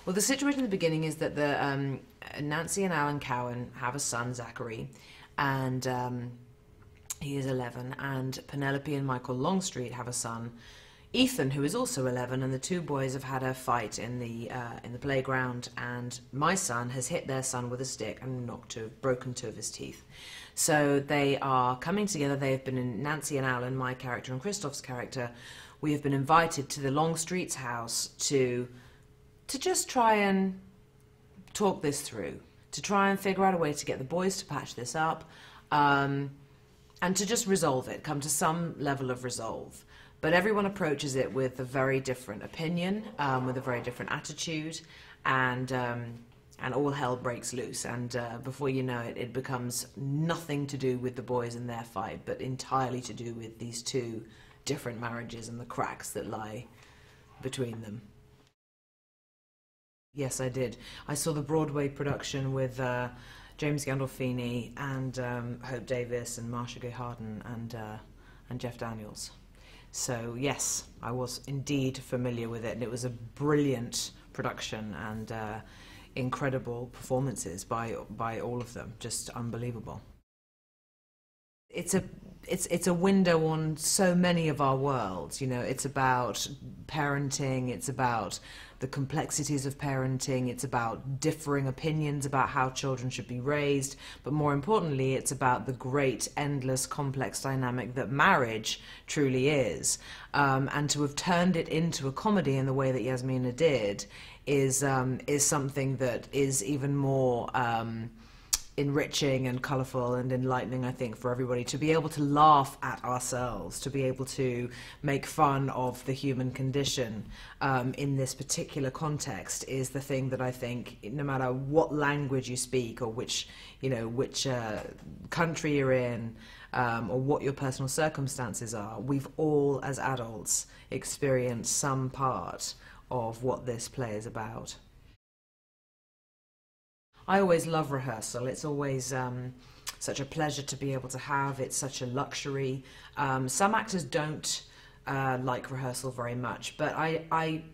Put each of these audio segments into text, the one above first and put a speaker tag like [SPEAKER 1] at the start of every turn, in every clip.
[SPEAKER 1] Well, the situation at the beginning is that Nancy and Alan Cowan have a son, Zachary, and he is 11, and Penelope and Michael Longstreet have a son, Ethan, who is also 11, and the two boys have had a fight in the playground, and my son has hit their son with a stick and broken two of his teeth. So they are coming together. They have been in Nancy and Alan, my character and Christoph's character. We have been invited to the Longstreet's house to just try and talk this through, to try and figure out a way to get the boys to patch this up, and to just resolve it, come to some level of resolve. But everyone approaches it with a very different opinion, with a very different attitude, and all hell breaks loose. And before you know it, it becomes nothing to do with the boys and their fight, but entirely to do with these two different marriages and the cracks that lie between them. Yes, I did. I saw the Broadway production with James Gandolfini and Hope Davis and Marcia Gay Harden and Jeff Daniels. So yes, I was indeed familiar with it, and it was a brilliant production and incredible performances by all of them, just unbelievable. It's a window on so many of our worlds, you know. It's about parenting, it's about the complexities of parenting, it's about differing opinions about how children should be raised, but more importantly, it's about the great, endless, complex dynamic that marriage truly is. And to have turned it into a comedy in the way that Yasmina did is something that is even more enriching and colourful and enlightening, I think, for everybody, to be able to laugh at ourselves, to be able to make fun of the human condition in this particular context is the thing that I think, no matter what language you speak or which country you're in, or what your personal circumstances are, we've all, as adults, experienced some part of what this play is about. I always love rehearsal. It's always such a pleasure to be able to have. It's such a luxury. Some actors don't like rehearsal very much, but I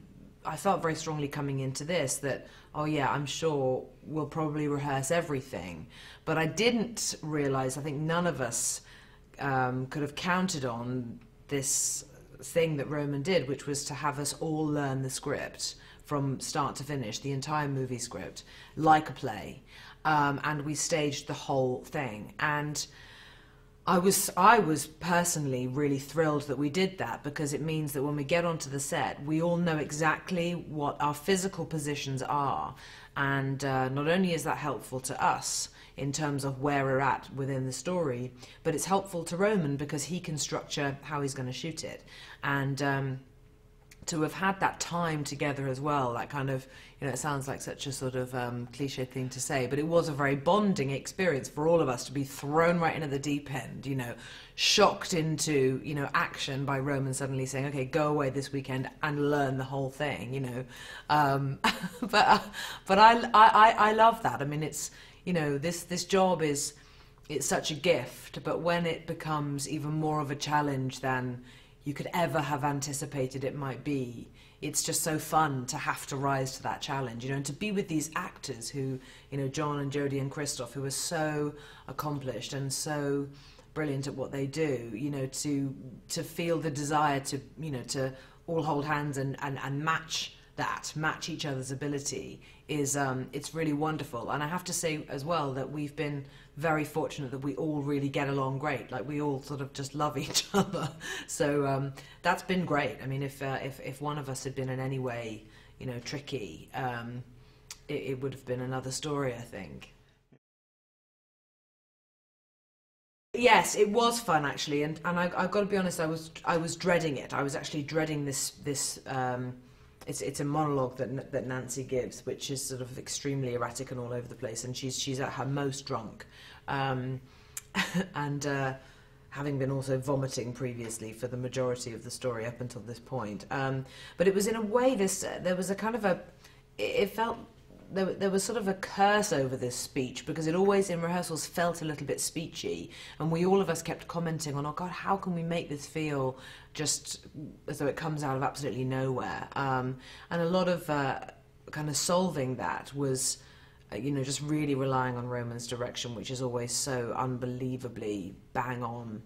[SPEAKER 1] felt very strongly coming into this that, oh yeah, I'm sure we'll probably rehearse everything. But I didn't realize, I think none of us could have counted on this thing that Roman did, which was to have us all learn the script from start to finish, the entire movie script, like a play, and we staged the whole thing. And I was personally really thrilled that we did that, because it means that when we get onto the set, we all know exactly what our physical positions are, and not only is that helpful to us in terms of where we're at within the story, but it's helpful to Roman because he can structure how he's going to shoot it. And to have had that time together as well, that kind of, you know, it sounds like such a sort of cliche thing to say, but it was a very bonding experience for all of us to be thrown right into the deep end, you know, shocked into, you know, action by Roman suddenly saying, okay, go away this weekend and learn the whole thing, you know. But I love that. I mean, it's, you know, this job it's such a gift, but when it becomes even more of a challenge than you could ever have anticipated it might be, it's just so fun to have to rise to that challenge, you know, and to be with these actors who, you know, John and Jodie and Christoph, who are so accomplished and so brilliant at what they do, you know, to feel the desire to, you know, to all hold hands and match each other's ability is, it's really wonderful. And I have to say as well that we've been very fortunate that we all really get along great. Like, we all sort of just love each other. So that's been great. I mean, if one of us had been in any way, you know, tricky, it would have been another story, I think. Yes, it was fun actually, and I've got to be honest, I was dreading it. I was actually dreading this. It's a monologue that Nancy gives, which is sort of extremely erratic and all over the place, and she's at her most drunk, and having been also vomiting previously for the majority of the story up until this point. But it was in a way there was a kind of it felt. There was sort of a curse over this speech, because it always in rehearsals felt a little bit speechy, and all of us kept commenting on, oh God, how can we make this feel just as though it comes out of absolutely nowhere? And a lot of kind of solving that was, you know, just really relying on Roman's direction, which is always so unbelievably bang on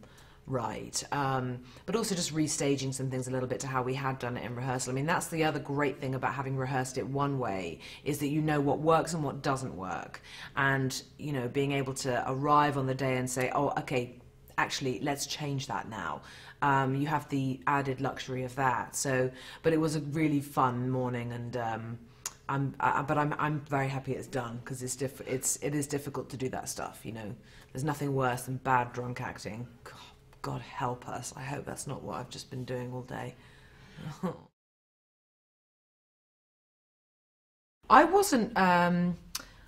[SPEAKER 1] right. But also just restaging some things a little bit to how we had done it in rehearsal. I mean, that's the other great thing about having rehearsed it one way, is that you know what works and what doesn't work. And, you know, being able to arrive on the day and say, oh, okay, actually, let's change that now. You have the added luxury of that. So, but it was a really fun morning, and I'm very happy it's done, because it is difficult to do that stuff. You know, there's nothing worse than bad drunk acting. God help us. I hope that's not what I've just been doing all day. I wasn't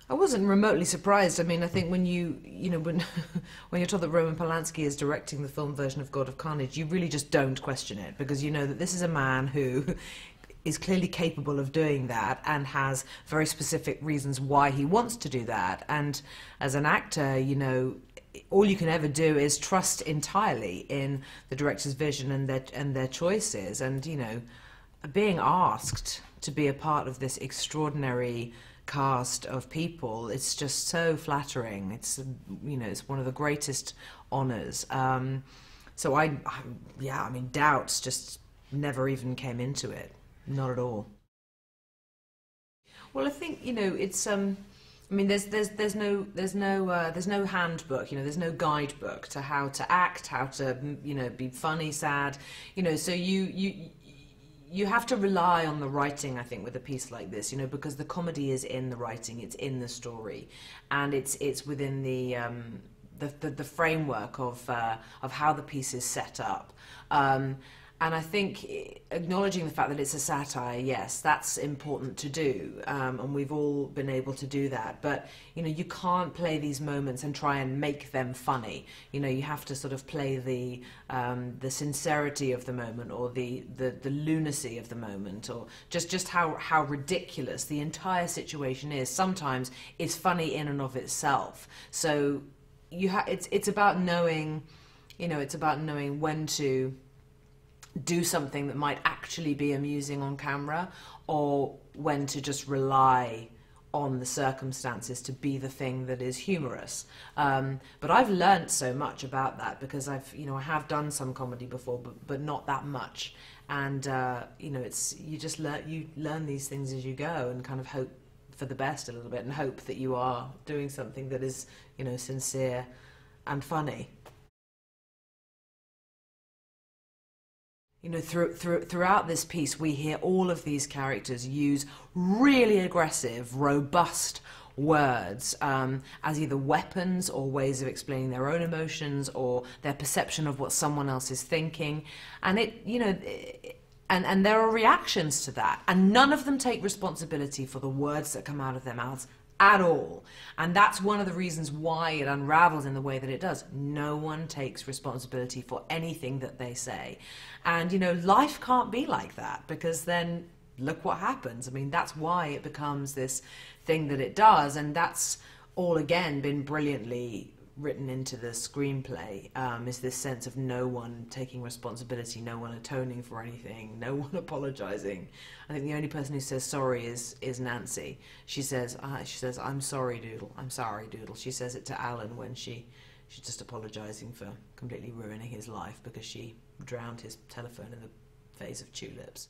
[SPEAKER 1] remotely surprised. I mean, I think when you know, when when you're told that Roman Polanski is directing the film version of God of Carnage, you really just don't question it, because you know that this is a man who is clearly capable of doing that and has very specific reasons why he wants to do that. And as an actor, you know, all you can ever do is trust entirely in the director's vision and their choices. And, you know, being asked to be a part of this extraordinary cast of people, it's just so flattering. It's, you know, it's one of the greatest honors. So yeah, I mean, doubts just never even came into it. Not at all. Well, I think, you know, it's I mean, there's no handbook, you know, there's no guidebook to how to act, how to, you know, be funny, sad, you know, so you have to rely on the writing, I think, with a piece like this, you know, because the comedy is in the writing, it's in the story, and it's within the framework of how the piece is set up. And I think acknowledging the fact that it's a satire, yes, that's important to do, and we've all been able to do that. But, you know, you can't play these moments and try and make them funny. You know, you have to sort of play the sincerity of the moment, or the lunacy of the moment, or just how ridiculous the entire situation is. Sometimes it's funny in and of itself. So it's about knowing, you know, it's about knowing when to do something that might actually be amusing on camera, or when to just rely on the circumstances to be the thing that is humorous. But I've learnt so much about that, because I have done some comedy before, but not that much. And you know, you learn these things as you go, and kind of hope for the best a little bit, and hope that you are doing something that is, you know, sincere and funny. You know, throughout this piece, we hear all of these characters use really aggressive, robust words as either weapons or ways of explaining their own emotions or their perception of what someone else is thinking. And and there are reactions to that, and none of them take responsibility for the words that come out of their mouths at all. And that's one of the reasons why it unravels in the way that it does. No one takes responsibility for anything that they say. And, you know, life can't be like that, because then look what happens. I mean, that's why it becomes this thing that it does, and that's all, again, been brilliantly written into the screenplay, is this sense of no one taking responsibility, no one atoning for anything, no one apologizing. I think the only person who says sorry is Nancy. She says, I'm sorry, Doodle. I'm sorry, Doodle. She says it to Alan when she's just apologizing for completely ruining his life because she drowned his telephone in the vase of tulips.